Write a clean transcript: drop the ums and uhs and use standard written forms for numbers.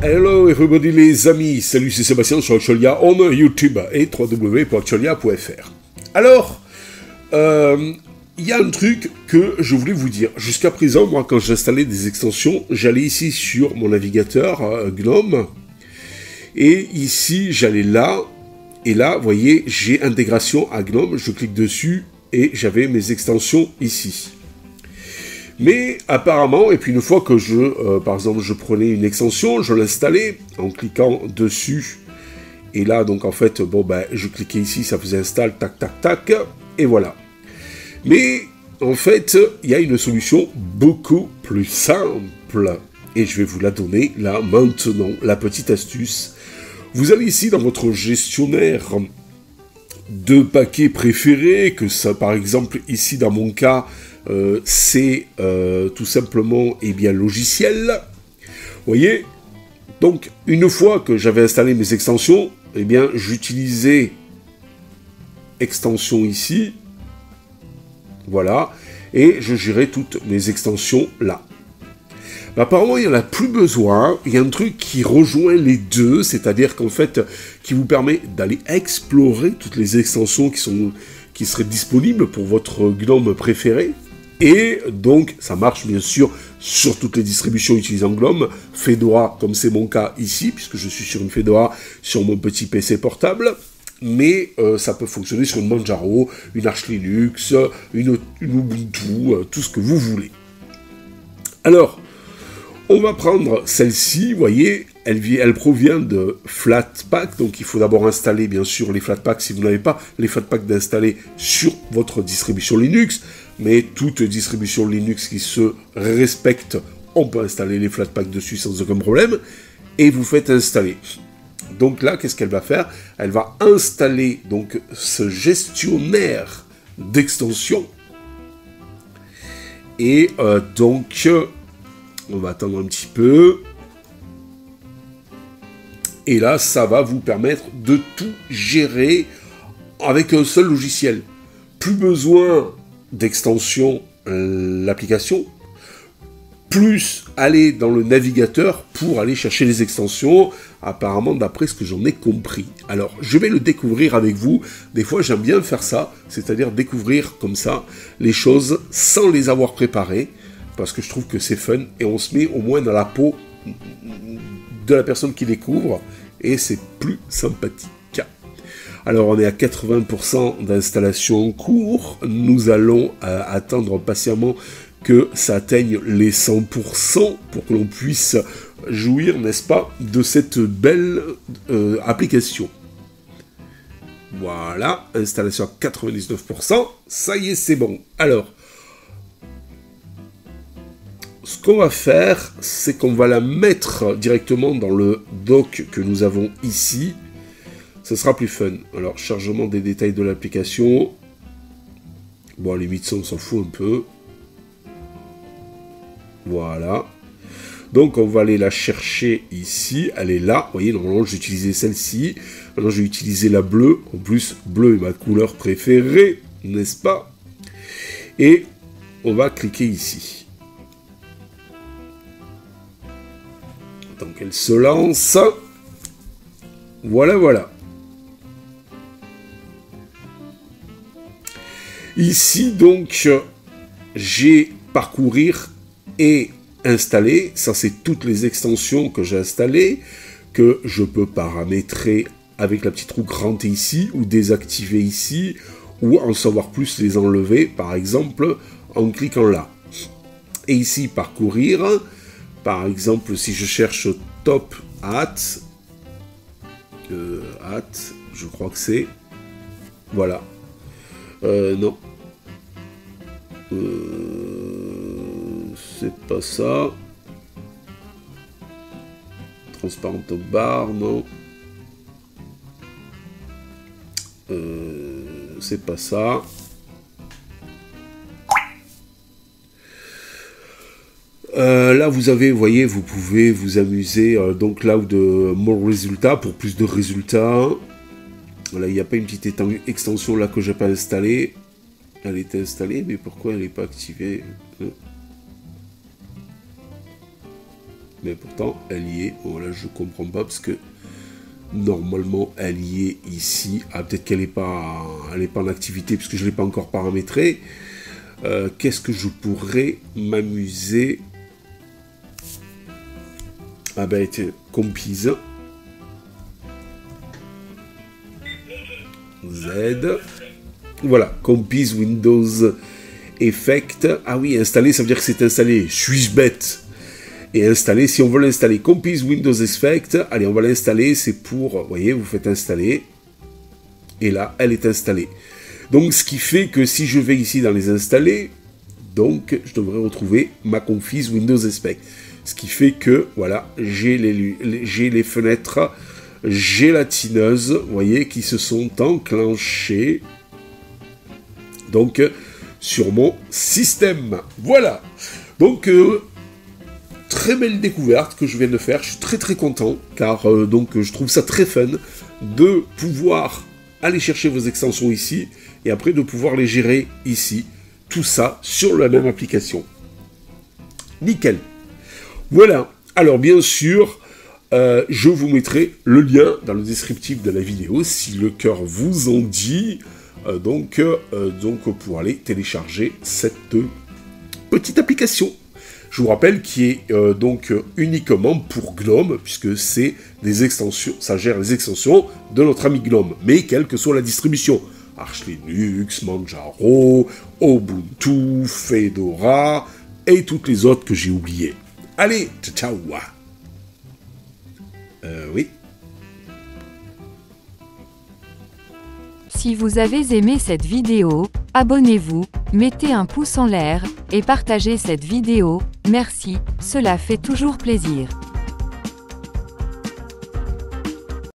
Hello everybody les amis, salut c'est Sébastien sur Actualia on YouTube et www.actualia.fr. Alors, il y a un truc que je voulais vous dire. Jusqu'à présent, moi quand j'installais des extensions, j'allais ici sur mon navigateur GNOME, et ici j'allais là, et là, vous voyez, j'ai intégration à GNOME, je clique dessus, et j'avais mes extensions ici. Mais apparemment, et puis une fois que par exemple, je prenais une extension, je l'installais en cliquant dessus. Et là, donc en fait, bon ben, je cliquais ici, ça faisait install, tac, tac, tac, et voilà. Mais en fait, il y a une solution beaucoup plus simple. Et je vais vous la donner là, maintenant, la petite astuce. Vous allez ici dans votre gestionnaire de paquets préférés, que ça, par exemple, ici dans mon cas, c'est tout simplement logiciel. Vous voyez, donc une fois que j'avais installé mes extensions, eh bien j'utilisais extension ici, voilà, et je gérais toutes mes extensions là. Mais apparemment il n'y en a plus besoin, il y a un truc qui rejoint les deux, c'est-à-dire qu'en fait, qui vous permet d'aller explorer toutes les extensions qui seraient disponibles pour votre GNOME préféré. Et donc, ça marche bien sûr sur toutes les distributions utilisant GNOME, Fedora, comme c'est mon cas ici, puisque je suis sur une Fedora, sur mon petit PC portable, mais ça peut fonctionner sur une Manjaro, une Arch Linux, une Ubuntu, tout ce que vous voulez. Alors, on va prendre celle-ci, vous voyez, elle provient de Flatpak, donc il faut d'abord installer bien sûr les Flatpak si vous n'avez pas les Flatpak d'installer sur votre distribution Linux, mais toute distribution Linux qui se respecte, on peut installer les Flatpak dessus sans aucun problème, et vous faites installer. Donc là, qu'est-ce qu'elle va faire? Elle va installer donc ce gestionnaire d'extension, et donc on va attendre un petit peu. Et là, ça va vous permettre de tout gérer avec un seul logiciel. Plus besoin d'extension l'application, plus aller dans le navigateur pour aller chercher les extensions, apparemment d'après ce que j'en ai compris. Alors, je vais le découvrir avec vous. Des fois, j'aime bien faire ça, c'est-à-dire découvrir comme ça les choses sans les avoir préparées, parce que je trouve que c'est fun, et on se met au moins dans la peau de la personne qui découvre, et c'est plus sympathique. Alors on est à 80% d'installation en cours, nous allons attendre patiemment que ça atteigne les 100% pour que l'on puisse jouir, n'est-ce pas, de cette belle application. Voilà, installation à 99%, ça y est, c'est bon. Alors, ce qu'on va faire, c'est qu'on va la mettre directement dans le dock que nous avons ici. Ce sera plus fun. Alors, chargement des détails de l'application. Bon, à la limite, ça, on s'en fout un peu. Voilà. Donc, on va aller la chercher ici. Elle est là. Vous voyez, normalement, j'ai utilisé celle-ci. Maintenant, j'ai utilisé la bleue. En plus, bleu est ma couleur préférée, n'est-ce pas? Et on va cliquer ici. Donc elle se lance. Voilà, voilà. Ici, donc, j'ai parcourir et installer. Ça, c'est toutes les extensions que j'ai installées, que je peux paramétrer avec la petite roue grande ici, ou désactiver ici, ou en savoir plus, les enlever, par exemple, en cliquant là. Et ici, parcourir. Par exemple, si je cherche top hat, je crois que c'est, voilà, non, c'est pas ça, transparent top bar, non, c'est pas ça. Là, vous voyez, vous pouvez vous amuser, donc là, de more résultats, pour plus de résultats. Voilà, il n'y a pas une petite extension là que j'ai pas installée. Elle était installée, mais pourquoi elle n'est pas activée? mais pourtant elle y est. Bon, là je comprends pas parce que normalement elle y est ici. Ah, peut-être qu'elle n'est pas, en activité puisque je ne l'ai pas encore paramétré. Qu'est-ce que je pourrais m'amuser? Ah ben tiens, compise Z, voilà, compise Windows Effect. Ah oui, installer, ça veut dire que c'est installé. Suis-je bête? Et installer, si on veut l'installer, compise Windows Effect, allez, on va l'installer, c'est pour, vous voyez, vous faites installer, et là, elle est installée. Donc, ce qui fait que si je vais ici dans les installés, donc, je devrais retrouver ma config Windows Effect. Ce qui fait que, voilà, j'ai les fenêtres gélatineuses, vous voyez, qui se sont enclenchées, donc, sur mon système. Voilà. Donc, très belle découverte que je viens de faire. Je suis très très content, car donc, je trouve ça très fun de pouvoir aller chercher vos extensions ici, et après de pouvoir les gérer ici. Tout ça sur la même application. Nickel. Voilà, alors bien sûr, je vous mettrai le lien dans le descriptif de la vidéo, si le cœur vous en dit, donc pour aller télécharger cette petite application. Je vous rappelle qu'il est donc uniquement pour GNOME, puisque c'est des extensions, ça gère les extensions de notre ami GNOME, mais quelle que soit la distribution. Arch Linux, Manjaro, Ubuntu, Fedora, et toutes les autres que j'ai oubliées. Allez, ciao. Oui. Si vous avez aimé cette vidéo, abonnez-vous, mettez un pouce en l'air, et partagez cette vidéo, merci, cela fait toujours plaisir.